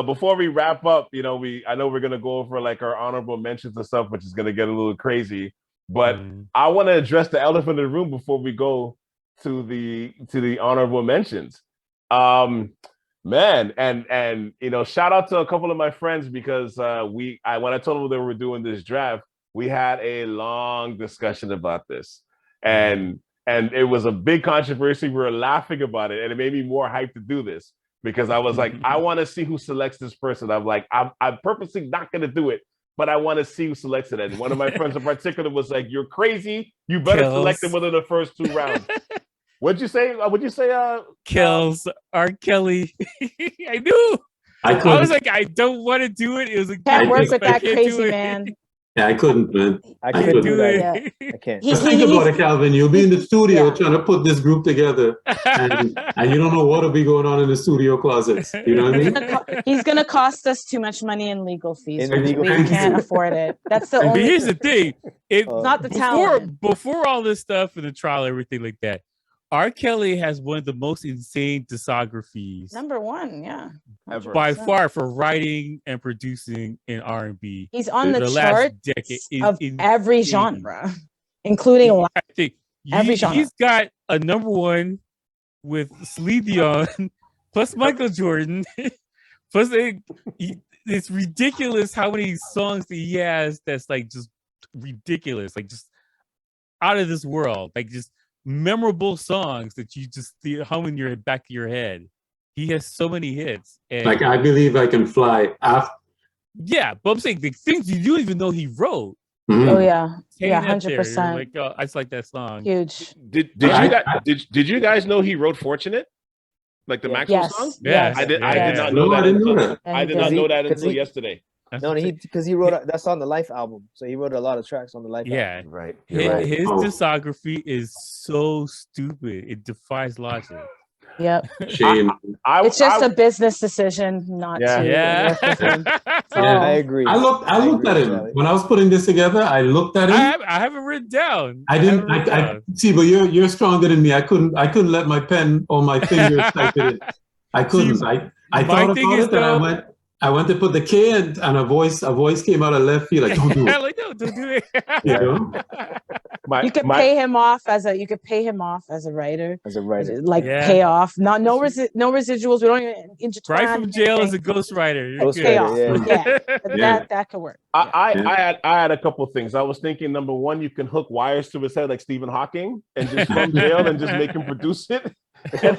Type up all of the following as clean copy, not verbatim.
before we wrap up, I know we're gonna go over like our honorable mentions and stuff, which is gonna get a little crazy. But I want to address the elephant in the room before we go to the honorable mentions. Man, and shout out to a couple of my friends because when I told them that we were doing this draft, we had a long discussion about this, and it was a big controversy. We were laughing about it, and it made me more hyped to do this because I was like, I want to see who selects this person. I'm like, I'm purposely not going to do it, but I want to see who selects it. And one of my friends in particular was like, "You're crazy. You better select it within the first 2 rounds." What'd you say? Kills R. Kelly. I knew. I was like, I don't want to do it. It was like, can't work with that crazy man. Yeah, I couldn't, man. I couldn't do that. Yeah. I can't. Just think about it, Calvin. You'll be in the studio trying to put this group together, and you don't know what'll be going on in the studio closets. You know what I mean? He's going to cost us too much money in legal fees. We can't afford it. That's the only. But here's the thing: it's not the talent. Before all this stuff and the trial, everything like that, R. Kelly has one of the most insane discographies. Number 1, yeah. Ever. By far for writing and producing in R&B. He's on the chart of every genre, including every genre. He's got a number 1 with Celine Dion, plus Michael Jordan, plus it's ridiculous how many songs that he has that's like just ridiculous, like just out of this world, like just memorable songs that you just hum in your back of your head. He has so many hits. And like I Believe I Can Fly. Yeah, but I'm saying the things you don't even know he wrote. Mm-hmm. Oh yeah, 100%. Like, oh, I just like that song. Huge. Did you guys know he wrote "Fortunate"? Like the Maxwell song? Yeah, I did not know that. I didn't know that. I did not know that until yesterday. No, because he wrote that's on the Life album, so he wrote a lot of tracks on the Life album. Right. His discography is so stupid; it defies logic. Yep. Shame. It's just a business decision not to. Yeah. I agree. I looked at him when I was putting this together. I looked at him. I have it written down. I didn't. I see, but you're stronger than me. I couldn't let my pen or my fingers type it in. I couldn't. I thought about it, and I went to put the K and a voice came out of left field like, don't do it. Like, no, don't do it. You know? You could pay him off as a writer. Like pay off. No residuals. We don't even intertwine. Right from jail as a ghostwriter. Pay off. Yeah. That could work. I had a couple of things. I was thinking, number 1, you can hook wires to his head like Stephen Hawking and just from jail and just make him produce it. and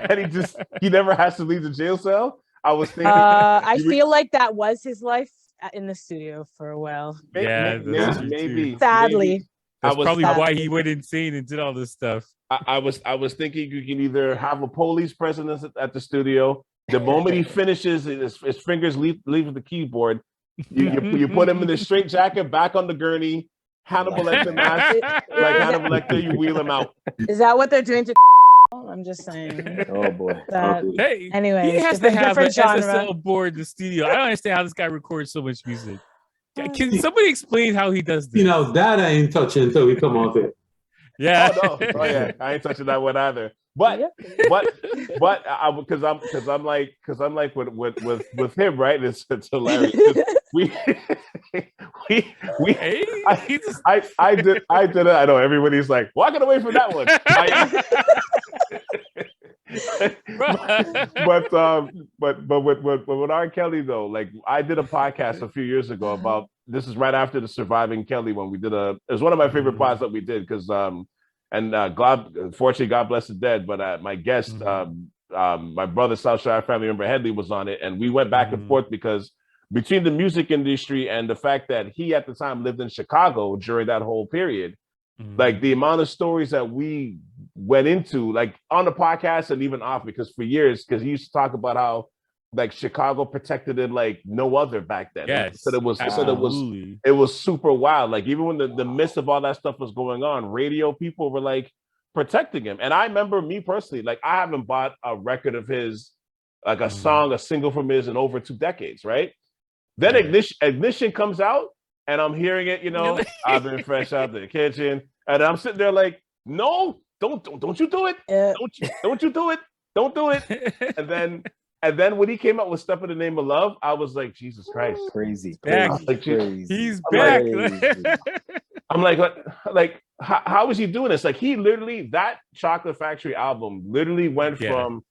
then he never has to leave the jail cell. I was thinking. I feel like that was his life in the studio for a while. Maybe. Sadly, that's probably why he went insane and did all this stuff. I was thinking you can either have a police presence at the studio. The moment he finishes, his fingers leave the keyboard. You put him in the straight jacket, back on the gurney, Hannibal Lecter mask, like Hannibal Lecter. You wheel him out. Is that what they're doing to? I'm just saying. Oh boy. Hey, anyway, he has to have an genre. SSL board in the studio. I don't understand how this guy records so much music. Can somebody explain how he does this? That I ain't touching until we come off it. Yeah. Oh yeah, I ain't touching that one either. But because I'm like with him, right? It's hilarious. I did it. I know everybody's like walking away from that one. but with R. Kelly though, like I did a podcast a few years ago about this is right after the Surviving Kelly one. We did it was one of my favorite pods that we did because unfortunately, God bless the dead. But my guest, my brother South Shire family member Headley was on it, and we went back and forth because between the music industry and the fact that he at the time lived in Chicago during that whole period, like the amount of stories that we went into, like on the podcast and even off, because for years, because he used to talk about how like Chicago protected it like no other back then. Yes, so it was super wild. Like even when the midst of all that stuff was going on, radio people were like protecting him. And I remember me personally, like I haven't bought a record of his, like a song, a single from his in over 2 decades, right? Then Ignition comes out and I'm hearing it, I've been fresh out the kitchen. And I'm sitting there like, no, don't you do it. Don't you do it. Don't do it. And then And then when he came out with "Step in the Name of Love," I was like, Jesus Christ, crazy. Like, he's back. I'm like, how is he doing this? Like, he literally, that Chocolate Factory album literally went from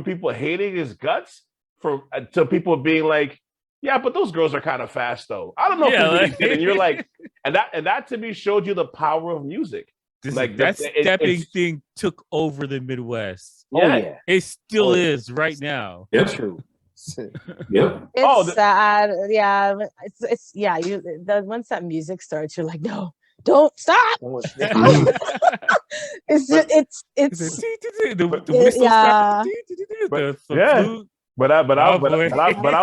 people hating his guts to people being like, yeah, but those girls are kind of fast though. I don't know if you really did. And you're like, and that to me showed you the power of music. That stepping thing took over the Midwest. Yeah. It still is right now. Yeah, true. Yep. It's sad. Yeah. It's once that music starts, you're like, no, don't stop. It's But I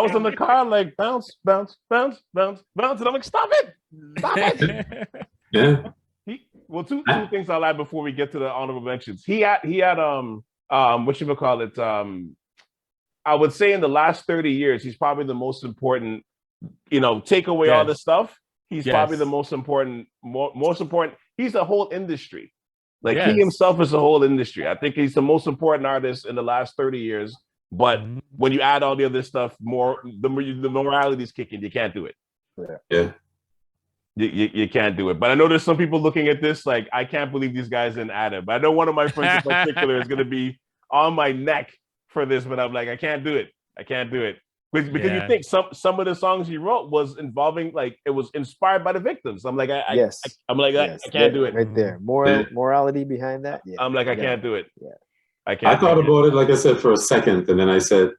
was in the car like bounce, bounce, bounce, bounce, bounce, and I'm like, stop it. Yeah. Two things I'll add before we get to the honorable mentions. He had whatchamacallit, I would say in the last 30 years, he's probably the most important, take away all this stuff. He's probably the most important. He's a whole industry. Like he himself is a whole industry. I think he's the most important artist in the last 30 years. But when you add all the other stuff, the morality is kicking. You can't do it. Yeah. You can't do it. But I know there's some people looking at this like, I can't believe these guys didn't add it. But I know one of my friends in particular is going to be on my neck for this. But I'm like, I can't do it. Because you think some of the songs he wrote was involving, like, it was inspired by the victims. I'm like, I can't do it. Right there. Morality behind that. Yeah. I'm like, I can't do it. Yeah. I thought about it, like I said, for a second. And then I said,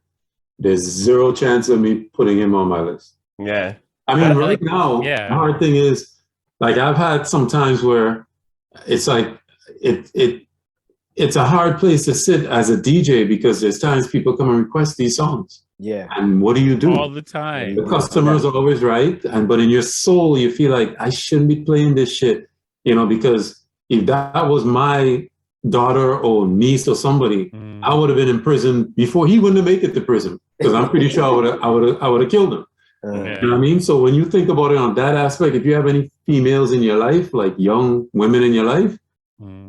there's zero chance of me putting him on my list. Yeah. I mean, right now, the hard thing is, like, I've had some times where it's like, it's a hard place to sit as a DJ because there's times people come and request these songs. Yeah. And what do you do? All the time. The customers are always right. But in your soul, you feel like, I shouldn't be playing this shit, because if that was my daughter or niece or somebody, I would have been in prison before he wouldn't have made it to prison. Because I'm pretty sure I would have killed him. You know what I mean? So when you think about it on that aspect, if you have any females in your life, like young women in your life,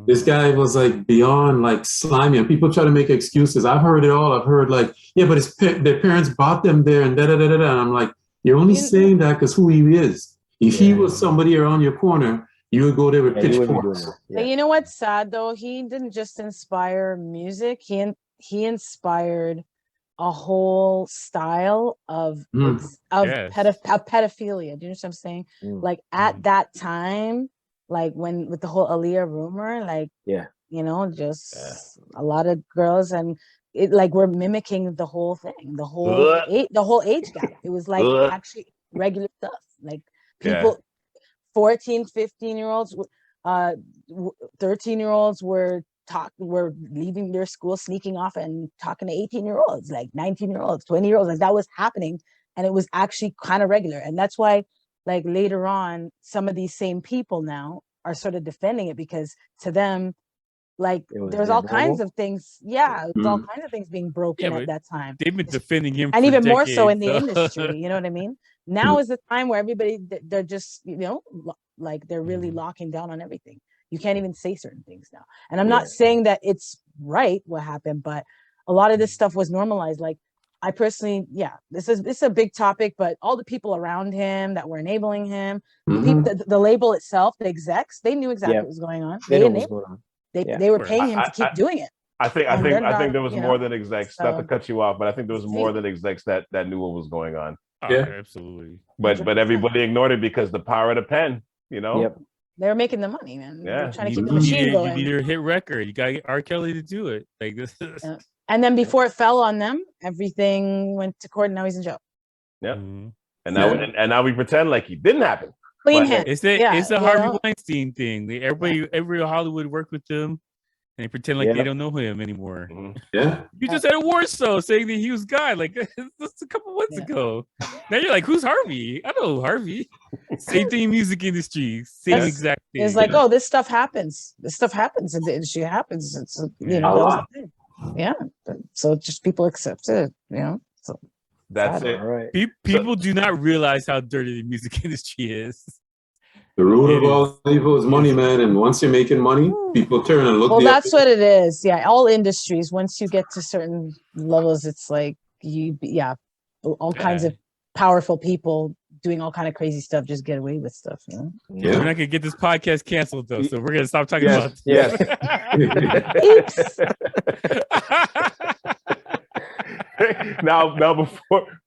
this guy was like beyond like slimy, and people try to make excuses. I've heard it all. I've heard like, yeah, but their parents bought them there and da-da-da-da-da. And I'm like, you're only saying that because who he is. If he was somebody around your corner, you would go there with pitchforks. But you know what's sad though? He didn't just inspire music. He inspired a whole style of pedophilia. Do you know what I'm saying? Like at that time, like when with the whole Aaliyah rumor, like just a lot of girls and it like we're mimicking the whole thing, the whole age gap. It was like actually regular stuff. Like people 14, 15-year-olds, 13-year-olds were leaving their school, sneaking off and talking to 18-year-olds, like 19-year-olds, 20-year-olds. Like that was happening. And it was actually kind of regular. And that's why, like later on, some of these same people now are sort of defending it because to them, like there's all kinds of things. Yeah, there's all kinds of things being broken at that time. They've been defending him, and even more so in the industry. You know what I mean? Now is the time where everybody they're just like they're really locking down on everything. You can't even say certain things now. And I'm not saying that it's right what happened, but a lot of this stuff was normalized. Like I personally, this is a big topic, but all the people around him that were enabling him, the label itself, the execs, they knew exactly what was going on. They were paying him to keep doing it. I think there was more than execs. Not to cut you off, but I think there was more than execs that knew what was going on. Yeah, absolutely. But everybody ignored it because the power of the pen. Yep. They were making the money, man. Yeah. They're trying to keep the machine going. You need a hit record. You got to get R. Kelly to do it. Like this. And then before it fell on them, everything went to court, and now he's in jail. Yeah. And now we pretend like it didn't happen. Clean hand. It's the Harvey Weinstein thing. Every Hollywood worked with them, and they pretend like they don't know him anymore. Yeah. You just had a war show saying that he was God like just a couple months ago. Now you're like, who's Harvey? I know Harvey. Same thing in music industry. Same exact thing. It's like, this stuff happens. This stuff happens in the industry. Happens. It's so just people accept it. So that's it. Right. People do not realize how dirty the music industry is. The root of all evil is money, man. And once you're making money, people turn and look. Well, that's what it is. Yeah, all industries. Once you get to certain levels, it's like all kinds of powerful people doing all kind of crazy stuff, just get away with stuff. You know? Yeah. We're not gonna get this podcast canceled though, so we're gonna stop talking about this. Yes. now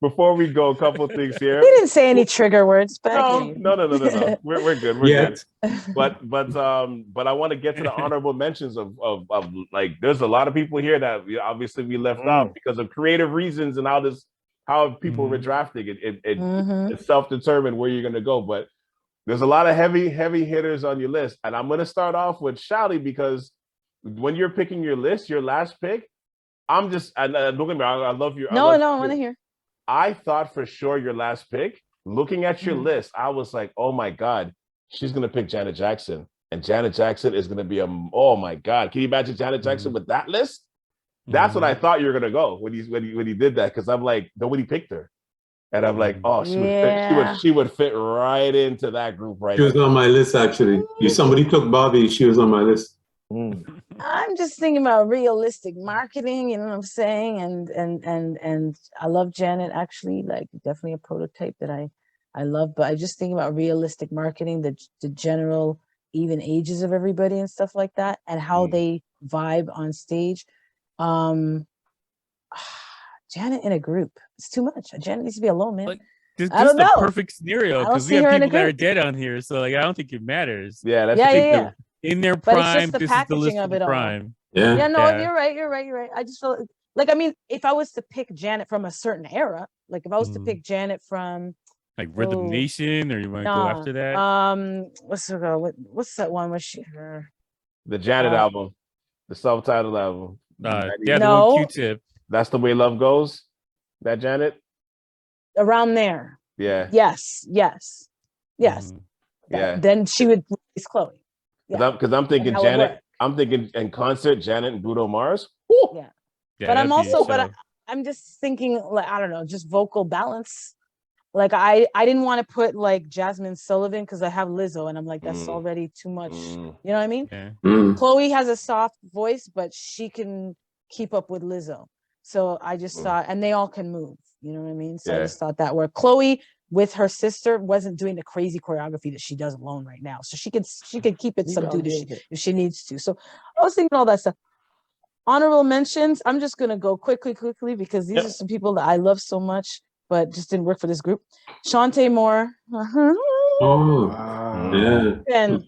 before we go, a couple things here. We didn't say any trigger words, but no. We're good. We're good. But I want to get to the honorable mentions of like, there's a lot of people here that we left out because of creative reasons and how people were drafting it. It's self-determined where you're gonna go, but there's a lot of heavy hitters on your list, and I'm gonna start off with Shalli because when you're picking your list, your last pick, don't get me wrong, I love your. I want to hear. I thought for sure your last pick. Looking at your list, I was like, oh my god, she's gonna pick Janet Jackson, and Janet Jackson is gonna be oh my god, can you imagine Janet Jackson with that list? That's what I thought you were gonna go when he did that, because I'm like, nobody picked her, and I'm like, oh, she would fit right into that group right. She was on my list actually. If somebody took Bobby, she was on my list. I'm just thinking about realistic marketing, you know what I'm saying, and I love Janet actually, like definitely a prototype that I love, but I just think about realistic marketing, the general even ages of everybody and stuff like that, and how they vibe on stage. Janet in a group, it's too much. Janet needs to be alone, man. Like, this is the perfect scenario because we have people that are dead on here, so like I don't think it matters. Yeah, that's in their but prime. It's just the this packaging is the list of it all. Prime. Yeah, you're right. I just feel like, I mean, if I was to pick Janet from a certain era, like if I was to pick Janet from like Rhythm Nation, or you want to go after that? What's that one? Was she the Janet album, the self-titled album? The one Q-Tip. That's the way love goes. That Janet. Around there. Yeah. Yes. Yeah. Then she would release Chloe. Because I'm thinking Janet. I'm thinking in concert, Janet and Bruno Mars. Yeah. But I'm also, I'm just thinking, like, I don't know, just vocal balance. Like I didn't want to put like Jasmine Sullivan because I have Lizzo, and I'm like, that's already too much. You know what I mean? Yeah. Chloe has a soft voice, but she can keep up with Lizzo. So I just thought, and they all can move. You know what I mean? So I just thought that where Chloe with her sister wasn't doing the crazy choreography that she does alone right now, so she could keep it subdued if she needs to. So I was thinking all that stuff. Honorable mentions. I'm just gonna go quickly because these are some people that I love so much, but just didn't work for this group. Shantae Moore. And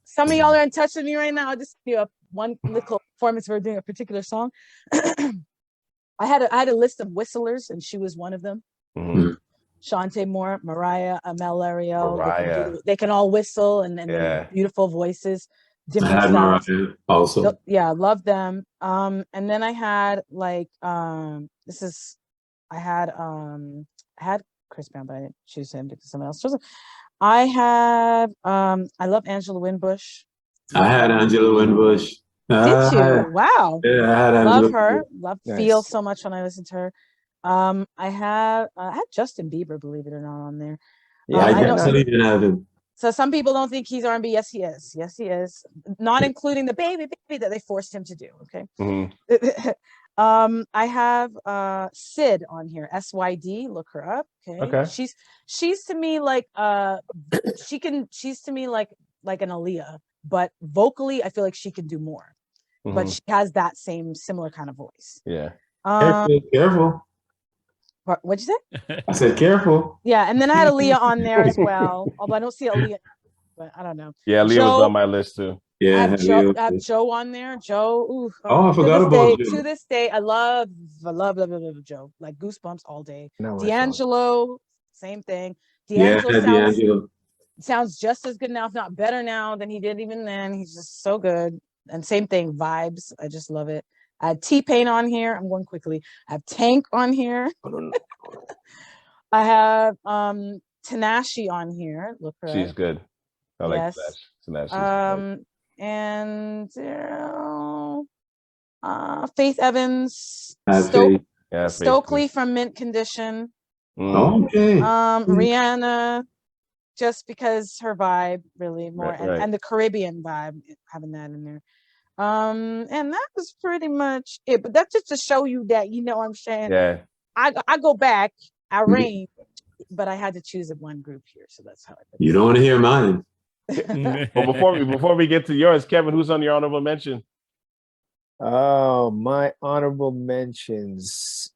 some of y'all are in touch with me right now. I'll just give you one little performance for doing a particular song. I had a list of whistlers, and she was one of them. Shantae Moore, Mariah, Amel Lario. They can all whistle and beautiful voices. Different styles. Mariah also. Yeah, love them. And then I had like I had Chris Brown, but I didn't choose him because someone else chose him. I love Angela Winbush. I had Angela Winbush. Did you? Wow. Yeah, I had Angela. Love her. Feel so much when I listen to her. I had Justin Bieber, believe it or not, on there. Yeah, I didn't have him. So some people don't think he's R&B. Yes, he is. Yes, he is. Not including the baby that they forced him to do. Okay. I have Syd on here. SYD. Look her up. Okay. She's to me like she's to me like an Aaliyah, but vocally I feel like she can do more. But she has that similar kind of voice. Yeah. Careful. What'd you say? I said careful. Yeah, and then I had Aaliyah on there as well. Although I don't see Aaliyah, but I don't know. Yeah, Aaliyah was on my list too. Yeah, I have Joe on there. Joe. I forgot about Joe. To this day, I love Joe. Like goosebumps all day. D'Angelo, same thing. D'Angelo sounds just as good now, if not better now than he did even then. He's just so good. And same thing, vibes. I just love it. I had T-Pain on here. I'm going quickly. I have Tank on here. I have Tinashe on here. Look her She's up. good. I like Tinashe. And Faith Evans, Stokely from Mint Condition. Okay. Rihanna, just because her vibe really more, and the Caribbean vibe, having that in there. And that was pretty much it. But that's just to show you that, you know what I'm saying? Yeah. I go back. I reign, but I had to choose one group here, so that's how I put it. You don't want to hear mine. Well, before we get to yours, Kevin, who's on your honorable mention? Oh, my honorable mentions.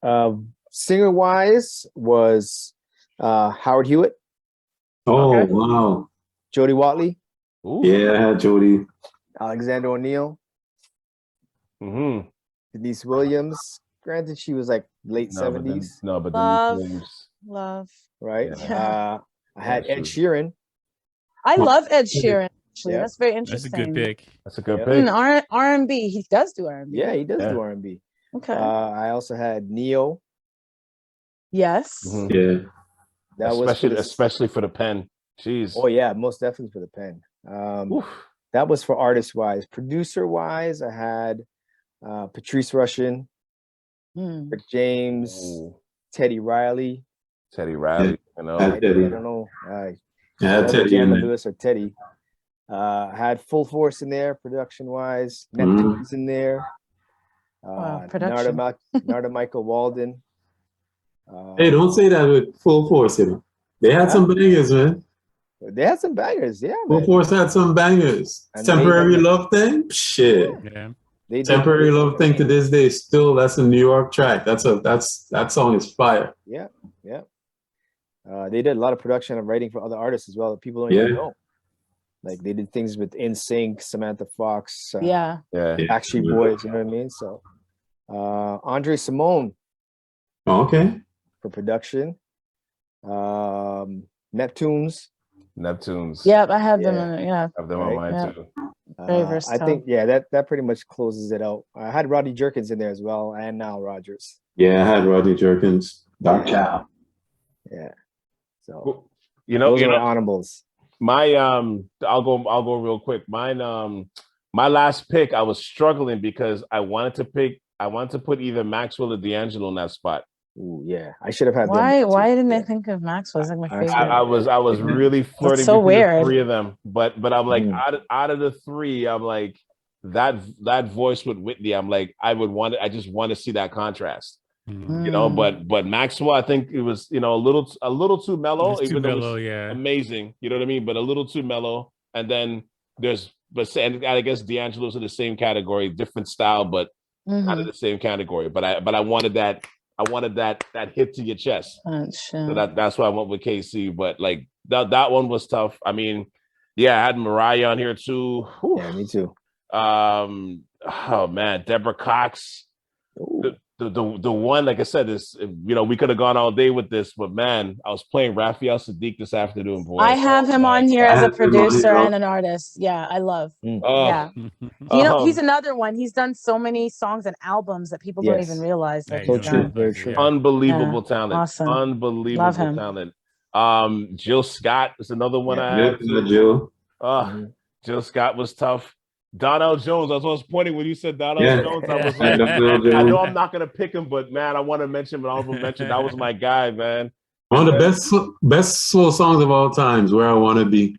Singer wise was Howard Hewitt, Oh, Okay. wow. Jody Watley, Ooh. Yeah, I had Jody. Alexander O'Neill, Mm-hmm. Denise Williams. Granted, she was like late No, but then, 70s, no, but Love. then Williams. Love. right? Yeah. I had Yeah, Ed she Sheeran. I love Ed Sheeran. Actually, Yeah. that's very That's a interesting. good pick. That's a good Yeah. pick. R&B. He does do R&B. Yeah, he does Yeah. do R&B. Okay. I also had Neo. Yes. Mhm. Yeah. That was for especially for the pen. Jeez. Oh yeah, most definitely for the pen. Oof. That was for artist wise. Producer wise, I had Patrice Rushen, Hmm. Rick James, Ooh. Teddy Riley. Teddy Riley. You know. Had I Teddy. don't know. I had Teddy in Jamie there. Lewis or Teddy. I had Full Force in there, production wise. Mhm. Neptune's in there. Wow, production. Narda Michael Walden. Hey, don't say that with Full Force, you know. They had some bangers, man. They had some bangers, yeah, Full man. Force had some bangers. And Temporary they- Love Thing? Shit. Yeah. They did- Temporary Love Thing to this day still that's a New York track. That song is fire. Yeah, yeah. They did a lot of production and writing for other artists as well that people don't even Yeah. know. Like they did things with NSYNC, Samantha Fox, Yeah. Yeah. Backstreet Boys, you know what I mean? So Andre Simone Oh, okay. for production. Neptunes. Neptunes. Yep, I have them. Yeah. Yeah. Have them Right. on mine Yeah. too. Very I versatile. think that pretty much closes it out. I had Rodney Jerkins in there as well, and Nile Rodgers. Yeah, I had Rodney Jerkins. Dark Child. Yeah. So Well, You know, those you are know, my honorables. my I'll go real quick. Mine my last pick, I was struggling because I wanted to put either Maxwell or D'Angelo in that spot. Ooh, yeah. I should have had them. Why too. didn't I Yeah. think of Maxwell? It's like my I- favorite. I was really flirting so between the weird. three of them, but I'm like Mm. out of the three, I'm like that voice with Whitney. I'm like I just want to see that contrast, Mm. you know. Mm. But Maxwell, I think it was a little too mellow, It's too even though mellow, it's yeah. amazing, you know what I mean. But a little too mellow, and then and I guess D'Angelo's in the same category, different style, but not in Mhm. the same category. But I wanted that hit to your chest. So that's why I went with KC. But like that one was tough. I mean, yeah, I had Mariah on here too. Whew. Yeah, me too. Oh man, Deborah Cox. Ooh. The one, like I said, is we could have gone all day with this, but man, I was playing Raphael Sadiq this afternoon. Boy, I have him on here I as a have him on producer here. and an artist. Yeah, I love. Oh, Yeah. He's another one. He's done so many songs and albums that people don't Yes. even realize that Yeah, So he's true. done. Very true. Yeah. unbelievable Yeah, talent. awesome. Unbelievable Love him. talent. Jill Scott is another one I Yeah, had. too. Jill. Mhm. Jill Scott was tough. Donnell Jones, I was pointing when you said Donnell Yeah. Jones. I was Yeah, like, Donnell I know Jones. I'm not gonna pick him, but man, I want to mention him. Honorable mention. That was my guy, man. One of the best slow songs of all times, Where I Wanna Be.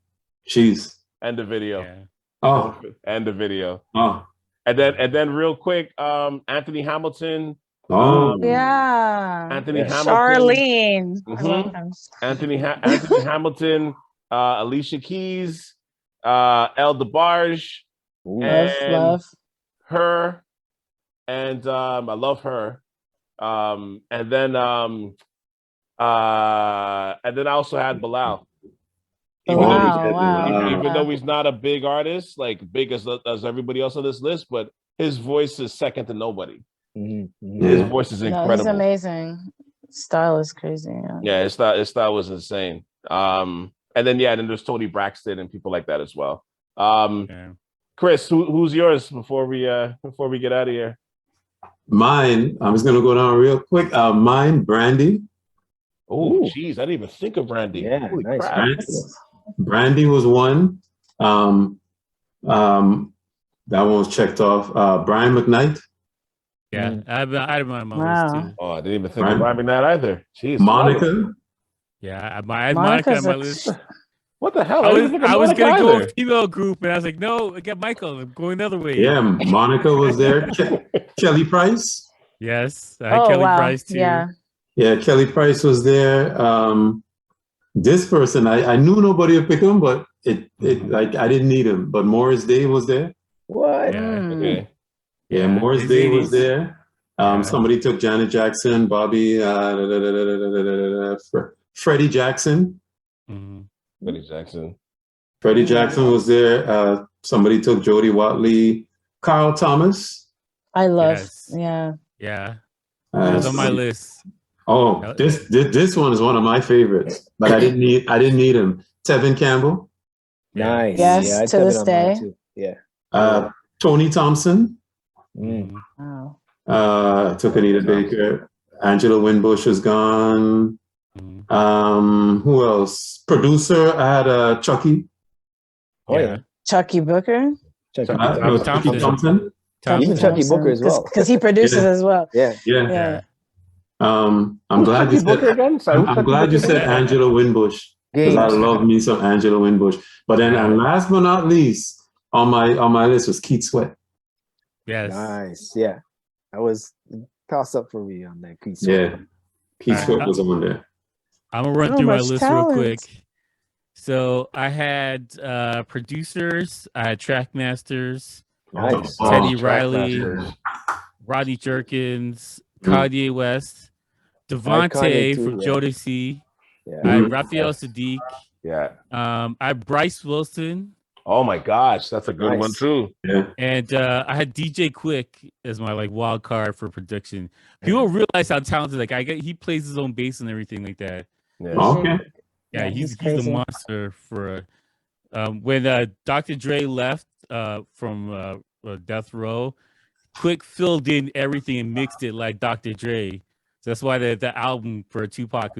Jeez. End the video. Yeah. Oh, End the video. oh, And then real quick, Anthony Hamilton. oh. Yeah. Anthony Yeah. Hamilton. Charlene. I Mhm. love him. Anthony Hamilton, Alicia Keys, El DeBarge, Ooh. Love. her, and I love her. And then I also had Bilal. Even though he's- Wow. even though he's not a big artist, like big as everybody else on this list, but his voice is second to nobody. Mhm. Mhm. His Yeah. voice is No, he's incredible. amazing. Style is crazy. Yeah. Yeah, his style was insane. And then then there's Tony Braxton and people like that as well. Yeah. Chris, who's yours before we get out of here? Mine, I'm just going to go down real quick. Mine, Brandy. Oh, Ooh. jeez, I didn't even think of Randy. Yeah, Holy nice. crap. Brandy was one. That one was checked off. Brian McKnight, Yeah. I had him on my Wow. list too. Oh, I didn't even think Right. of Brian McKnight either. Jeez. Monica. Yeah. I had Monica on Monica's my a- list. What the hell? I was didn't think of going Monica to go either. with female group, and I was like, no, I got Michael. I'm going the other way. Yeah, Monica was there. Kelly Price. Yes. I had Oh Kelly wow. Price too. Yeah. Yeah, Kelly Price was there. This person, I knew nobody would pick him, but it like I didn't need him. But Morris Day was there. What? Yeah. Okay. Yeah, Morris his Day was 80s. there. Yeah. Somebody took Janet Jackson, Bobby, Freddie Jackson. Freddie Jackson. Freddie Jackson was there. Somebody took Jody Watley, Carl Thomas. I love, Yes. yeah. Yeah. That's on my list. Oh, this one is one of my favorites, but I didn't need him. Tevin Campbell. Nice. Yes, yeah, to this day. Too. Yeah. Tony Thompson. Wow. Took Anita Baker. Angela Winbush is gone. Who else? Producer, I had Chucky. Oh yeah. Chucky Booker. Chucky Thompson. Even Chucky Booker as well. Because he produces as well. Yeah. I'm glad you said. I'm glad you said Angela Winbush because I love me some Angela Winbush. But then, and last but not least, on my list was Keith Sweat. Yes. Nice. Yeah. That was toss up for me on that Keith Sweat. Yeah. Keith Sweat was on there. I'm gonna run through my list real quick. So I had producers, I had trackmasters, Teddy Riley, Rodney Jerkins, Kanye West, Devontae from Jodeci, I had Raphael Sadiq, I had Bryce Wilson. Oh my gosh, that's a good one too. Yeah. And I had DJ Quick as my like wild card for production. People realize how talented he plays his own bass and everything like that. Yeah. Okay. Yeah, he's a monster for when Dr. Dre left from Death Row, Quick filled in everything and mixed it like Dr. Dre. So that's why the album for Tupac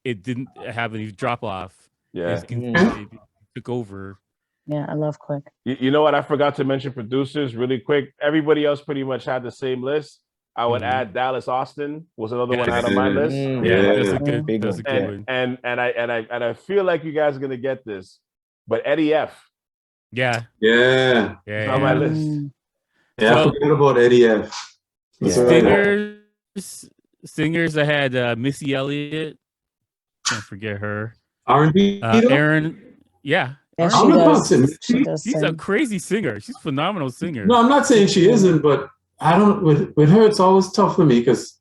it didn't have any drop off. Yeah. It took over. Yeah, I love Quick. You know what? I forgot to mention producers really quick. Everybody else pretty much had the same list. I would add Dallas Austin was another one I had on my list. That's a good one. And I feel like you guys are gonna get this, but Eddie F. Yeah. On my list. Yeah, I forgot about Eddie F. Singers. I had Missy Elliott. Can't forget her. R&B. Aaron. Yeah. She's a crazy singer. She's a phenomenal singer. No, I'm not saying she isn't, but I don't. With her, it's always tough for me because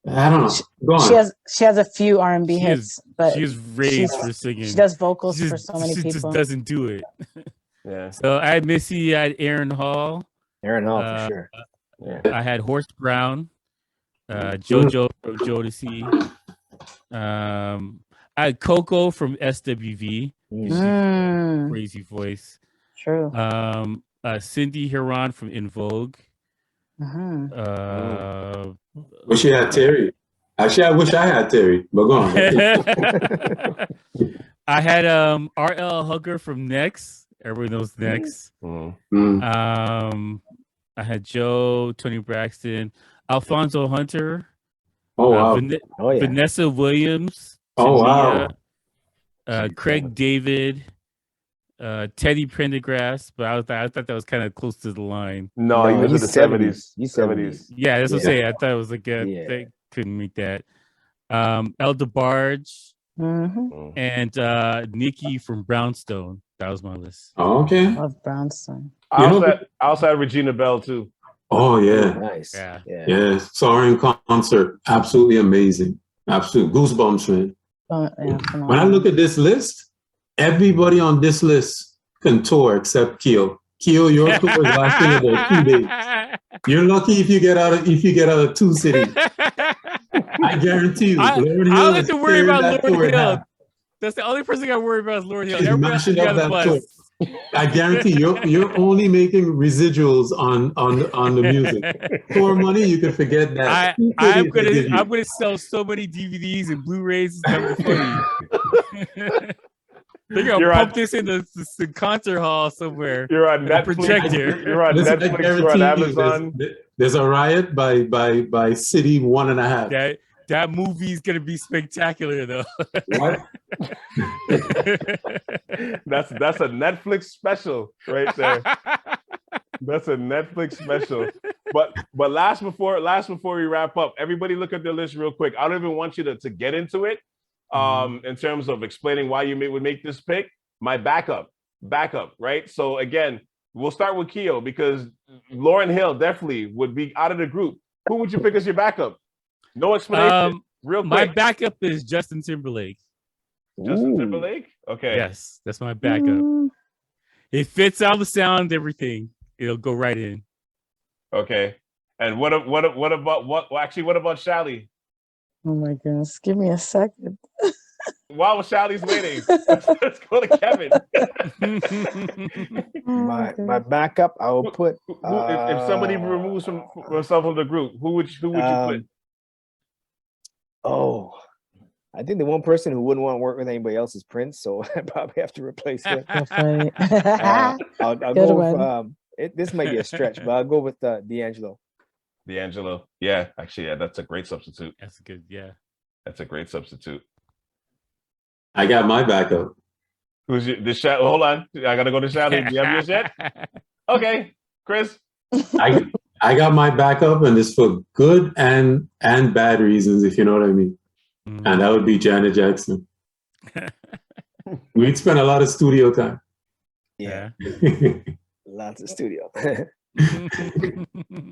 I don't know. Go on. She has a few R&B hits, but she's raised for singing. She does vocals for so many people. She just doesn't do it. Yeah. So I had Missy. I had Aaron Hall. For sure. I had Horst Brown, JoJo from Jodeci. I had Coco from SWV. Crazy voice. True. Cindy Huron from In Vogue. Wish you had Terry. Actually, I wish I had Terry, but go on. I had R.L. Hugger from Next. Everyone knows Next. I had Joe, Tony Braxton, Alfonso Hunter. Oh wow. Vanessa Williams. Oh wow. Craig David, Teddy Pendergrass, but I thought that was kind of close to the line. No, he was in the 70s. 70s. Yeah, that's what I'm saying. I thought it was they couldn't make that. El DeBarge and Nikki from Brownstone. That was my list. Oh, okay. Love Brownstone. I also had Regina Bell too. Oh yeah. Nice. Yeah. Saw her in concert. Absolutely amazing. Absolute goosebumps, man. When I look at this list, everybody on this list can tour except Keo. Keo, your tour is lasting about 2 days. You're lucky if you get out of 2 cities. I guarantee you. I don't have to worry about Lauryn Hill. That's the only person I worry about is Lauryn Hill. Everybody else got the bus. I guarantee you're only making residuals on the music. For money, you can forget that. I'm gonna sell so many DVDs and Blu-rays. It's gonna be funny. They're gonna pump this in the concert hall somewhere. You're on Netflix. Projector. You're on Netflix. You're on Amazon. There's a riot by City 1.5. That movie's gonna be spectacular, though. What? That's a Netflix special right there. That's a Netflix special. but last before we wrap up, everybody look at the list real quick. I don't even want you to get into it in terms of explaining why you would make this pick. My backup, right? So again, we'll start with Keo because Lauryn Hill definitely would be out of the group. Who would you pick as your backup? No explanation. Real quick. My backup is Justin Timberlake. Justin Timberlake? Okay. Yes, that's my backup. It fits all the sound, everything. It'll go right in. Okay. And what about Shalli? Oh my goodness. Give me a second. While Shalli's waiting, let's go to Kevin. My backup, I will put. If somebody removes themselves from the group, who would you put? Oh, I think the one person who wouldn't want to work with anybody else is Prince, so I probably have to replace him. I'll go with. This might be a stretch, but I'll go with D'Angelo. D'Angelo, yeah, actually, yeah, that's a great substitute. That's good, yeah. That's a great substitute. I got my backup. Who's your hold on, I gotta go to Shalli. Do you have yours yet? Okay, Chris. I got my backup, and it's for good and bad reasons, if you know what I mean. And that would be Janet Jackson. We'd spend a lot of studio time. Yeah. Lots of studio. And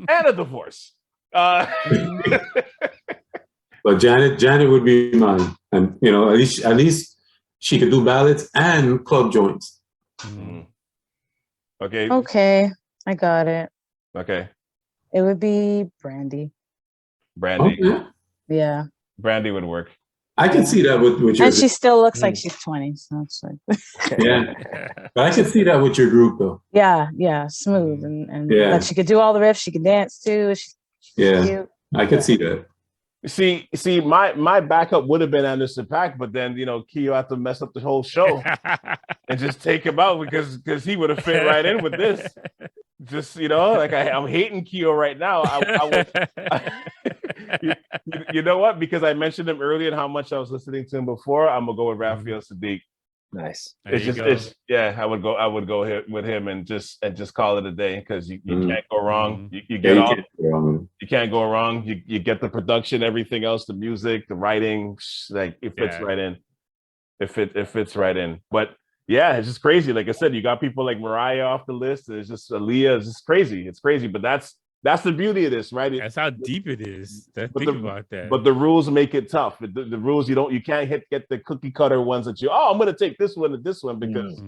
a divorce. But Janet would be mine. And at least she could do ballads and club joints. Okay. Okay, I got it. Okay. It would be Brandy. Okay. Yeah. Brandy would work. I can see that with your. And she still looks like she's 20, so it's like. Yeah, but I can see that with your group though. Yeah, smooth and yeah. But she could do all the riffs. She could dance too. She's cute. I could see that. See, my backup would have been Anderson .Paak, but then Keo had to mess up the whole show and just take him out because he would have fit right in with this. Just I'm hating Keo right now. You know what? Because I mentioned him earlier and how much I was listening to him before, I'm gonna go with Raphael Sadiq. Nice. I would go with him and just call it a day because you can't go wrong. You can't go wrong. You get the production, everything else, the music, the writing, like it fits right in. It fits right in. But yeah, it's just crazy. Like I said, you got people like Mariah off the list. It's just Aaliyah. It's just crazy. It's crazy. But that's the beauty of this, right? That's how deep it is. Think about that. But the rules make it tough. The rules you can't get the cookie cutter ones that I'm gonna take this one and this one because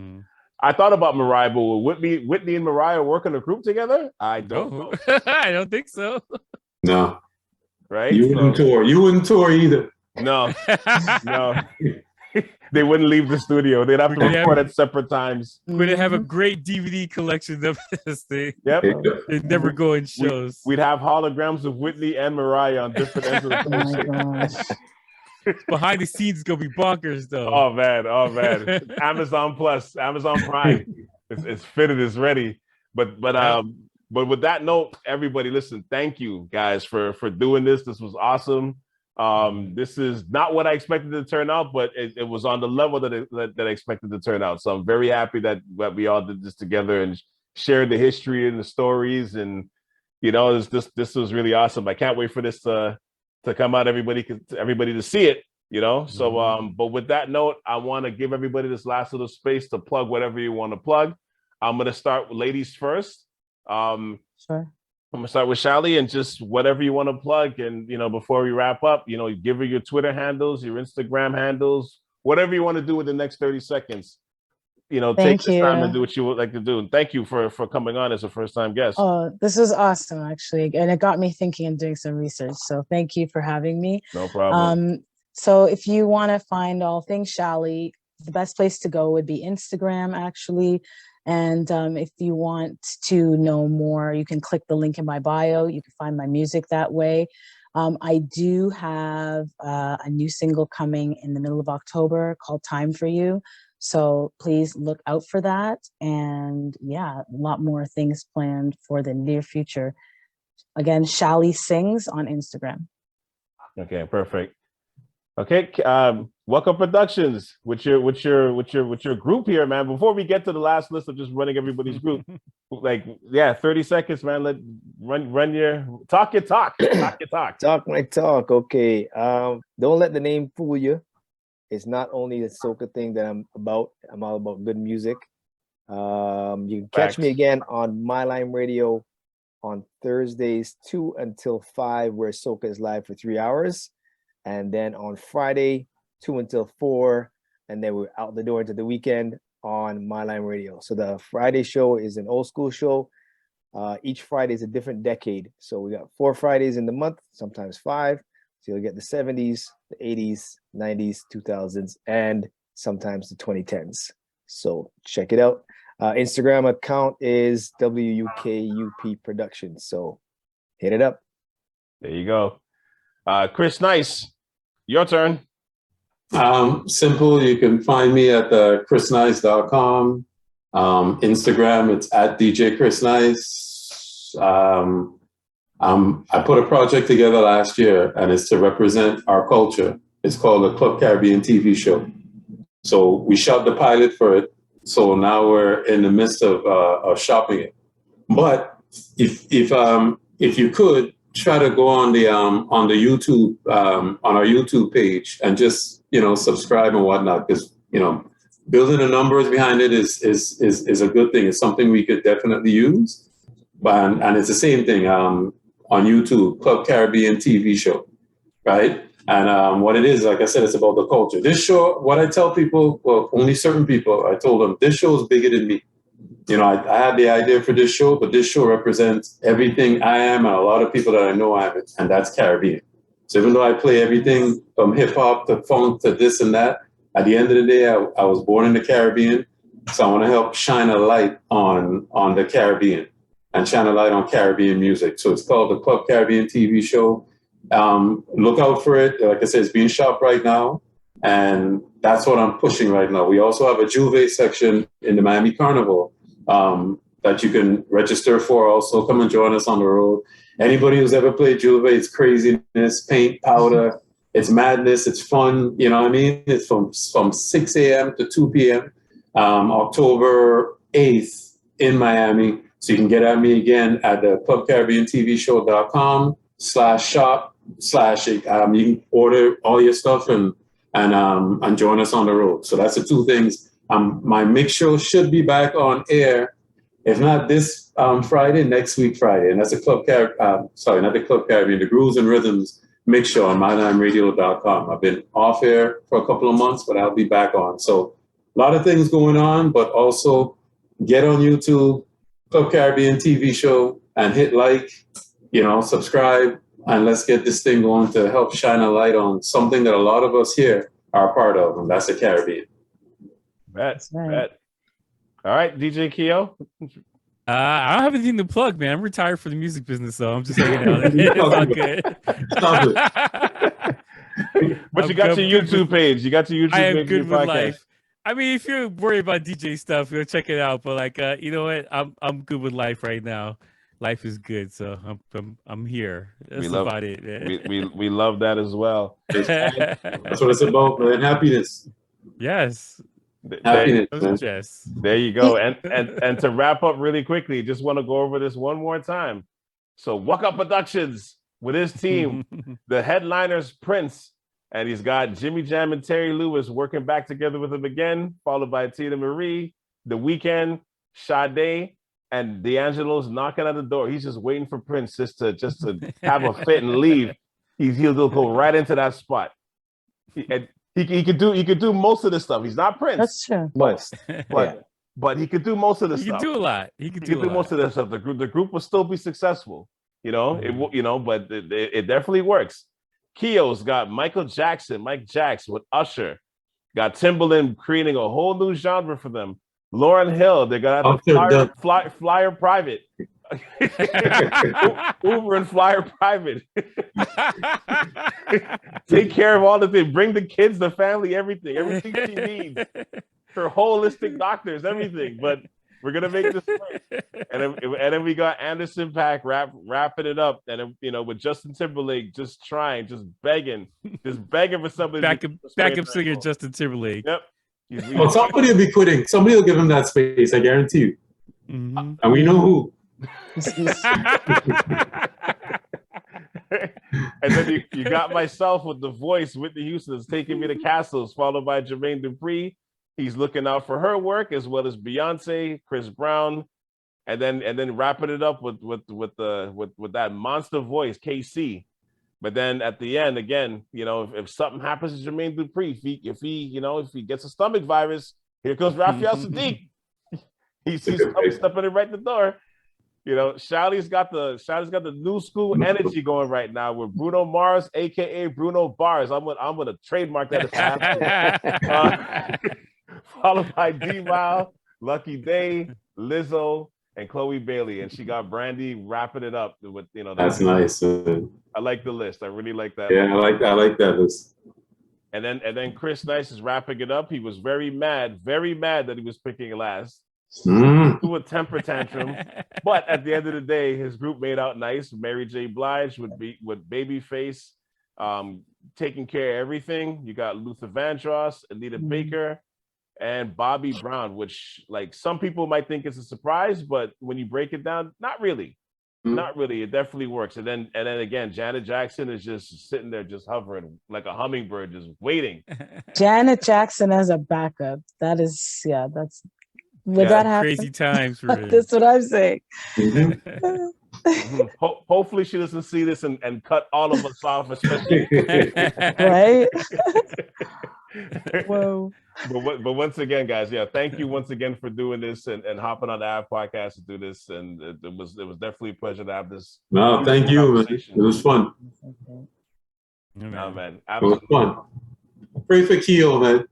I thought about Mariah, but will Whitney and Mariah work in a group together? I don't know. I don't think so. No. Right? You wouldn't tour. You wouldn't tour either. No. No. They wouldn't leave the studio. They'd have to record at separate times. We'd have a great DVD collection of this thing. Yep. They'd never go in shows. We'd have holograms of Whitney and Mariah on different ends of the poster. Behind the scenes is gonna be bonkers though. Oh man. Amazon Prime. It's fitted, it's ready. But with that note, everybody, listen, thank you guys for doing this. This was awesome. This is not what I expected to turn out, but it was on the level that I expected to turn out. So I'm very happy that we all did this together and shared the history and the stories. And this was really awesome. I can't wait for this to come out. Everybody to see it. So but with that note, I want to give everybody this last little space to plug whatever you want to plug. I'm gonna start with ladies first. Sure. I'm gonna start with Shalli and just whatever you want to plug. And before we wrap up, give her your Twitter handles, your Instagram handles, whatever you want to do with the next 30 seconds. Take this time and do what you would like to do. And thank you for coming on as a first-time guest. Oh, this was awesome, actually, and it got me thinking and doing some research. So thank you for having me. No problem. So if you want to find all things Shalli, the best place to go would be Instagram, actually. And if you want to know more, you can click the link in my bio. You can find my music that way. I do have a new single coming in the middle of October called Time for You. So please look out for that. And yeah, a lot more things planned for the near future. Again, Shalli Sings on Instagram. Okay, perfect. Okay, Wukup Productions with your group here, man. Before we get to the last list of just running everybody's group, 30 seconds, man. run your talk your talk. Talk your talk. Talk my talk. Okay. Don't let the name fool you. It's not only the soca thing that I'm about. I'm all about good music. You can catch me again on MyLime Radio on Thursdays 2 until 5, where soca is live for 3 hours, and then on Friday 2 until 4, and then we're out the door into the weekend on MyLime Radio. So the Friday show is an old school show. Each Friday is a different decade. So we got 4 Fridays in the month, sometimes 5. So you'll get the 70s, the 80s, 90s, 2000s, and sometimes the 2010s. So check it out. Instagram account is WUKUP Productions. So hit it up. There you go. Chris Nice, your turn. Simple. You can find me at chrisnice.com. Instagram, it's at DJ Chris Nice. I put a project together last year, and it's to represent our culture. It's called the Club Caribbean TV show. So we shot the pilot for it. So now we're in the midst of shopping it. But if you could try to go on the YouTube on our YouTube page and just subscribe and whatnot, because building the numbers behind it is a good thing. It's something we could definitely use. And it's the same thing on YouTube, Club Caribbean TV show, right? And what it is, like I said, it's about the culture. This show, what I tell people, well, only certain people, I told them, this show is bigger than me. I had the idea for this show, but this show represents everything I am and a lot of people that I know I am, and that's Caribbean. So even though I play everything from hip hop to funk to this and that, at the end of the day, I was born in the Caribbean. So I want to help shine a light on the Caribbean and shine a light on Caribbean music. So it's called the Club Caribbean TV show. Look out for it. Like I said, it's being shot right now, and that's what I'm pushing right now. We also have a Juve section in the Miami Carnival that you can register for. Also, come and join us on the road. Anybody who's ever played Juve, it's craziness, paint, powder, it's madness, it's fun. You know what I mean? It's from 6 a.m. to 2 p.m. October 8th in Miami. So you can get at me again at the clubcaribbeantvshow.com/shop/ you can order all your stuff and join us on the road. So that's the two things. My Mixshow should be back on air, if not this Friday, next week Friday, and that's the the Grooves and Rhythms Mixshow on MyLimeRadio.com. I've been off air for a couple of months, but I'll be back on. So a lot of things going on, but also get on YouTube, Club Caribbean TV show, and hit like, subscribe. And let's get this thing going to help shine a light on something that a lot of us here are a part of, and that's the Caribbean. Bet. All right, DJ Keo. I don't have anything to plug, man. I'm retired from the music business, so I'm just hanging out. It's all good. But you got your YouTube page. You got your YouTube page. I am good with life. I mean, if you're worried about DJ stuff, you'll check it out. But you know what? I'm good with life right now. Life is good, so I'm here. That's about it. We love that as well. That's what it's about, man. Happiness. Yes. Happiness. Yes. There you go. And to wrap up really quickly, just want to go over this one more time. So Wukup Productions with his team, the headliners Prince, and he's got Jimmy Jam and Terry Lewis working back together with him again, followed by Tina Marie, The Weeknd, Sade, and D'Angelo's knocking at the door. He's just waiting for Prince just to have a fit and leave. He'll go right into that spot. He could do most of the stuff. He's not Prince. That's true. But he could do most of the stuff. He could do a lot. He could do most of the stuff. The group will still be successful. But it definitely works. Keo's got Mike Jacks with Usher. Got Timbaland creating a whole new genre for them. Lauryn Hill, they got the flyer private. Uber and flyer private. Take care of all the things. Bring the kids, the family, everything she needs. Her holistic doctors, everything. But we're gonna make this work. And then we got Anderson .Paak wrapping it up, and then, with Justin Timberlake just begging for somebody. Backup singer Justin Timberlake. Yep. Well, somebody will be quitting. Somebody will give him that space. I guarantee you. Mm-hmm. And we know who. And then you got myself with the voice. Whitney Houston is taking me to castles, followed by Jermaine Dupri. He's looking out for her work, as well as Beyonce, Chris Brown, and then wrapping it up with that monster voice, KC. But then at the end, again, if something happens to Jermaine Dupri, if he gets a stomach virus, here comes Raphael Sadiq. he's stepping in right the door. Shalli's got the new school energy going right now with Bruno Mars, aka Bruno Bars. I'm gonna trademark that if I have to. Followed by D-Mile, Lucky Day, Lizzo, and Chloe Bailey, and she got Brandy wrapping it up with That's nice. I like the list. I really like that. Yeah, I like that list. And then Chris Nice is wrapping it up. He was very mad that he was picking last. To a temper tantrum, but at the end of the day, his group made out nice. Mary J. Blige with Babyface, taking care of everything. You got Luther Vandross, Anita Baker, and Bobby Brown, which some people might think it's a surprise, but when you break it down, not really. It definitely works. And then again, Janet Jackson is just sitting there, just hovering like a hummingbird, just waiting. Janet Jackson as a backup. That is, that's. Would that happen? Crazy times for it. That's what I'm saying. Hopefully she doesn't see this and cut all of us off, especially. Right? Whoa. But once again, guys, thank you once again for doing this and hopping on the Ave Podcast to do this. And it was definitely a pleasure to have this. No, thank you, man. It was fun. No, man. It was fun. Pray for Keo, man.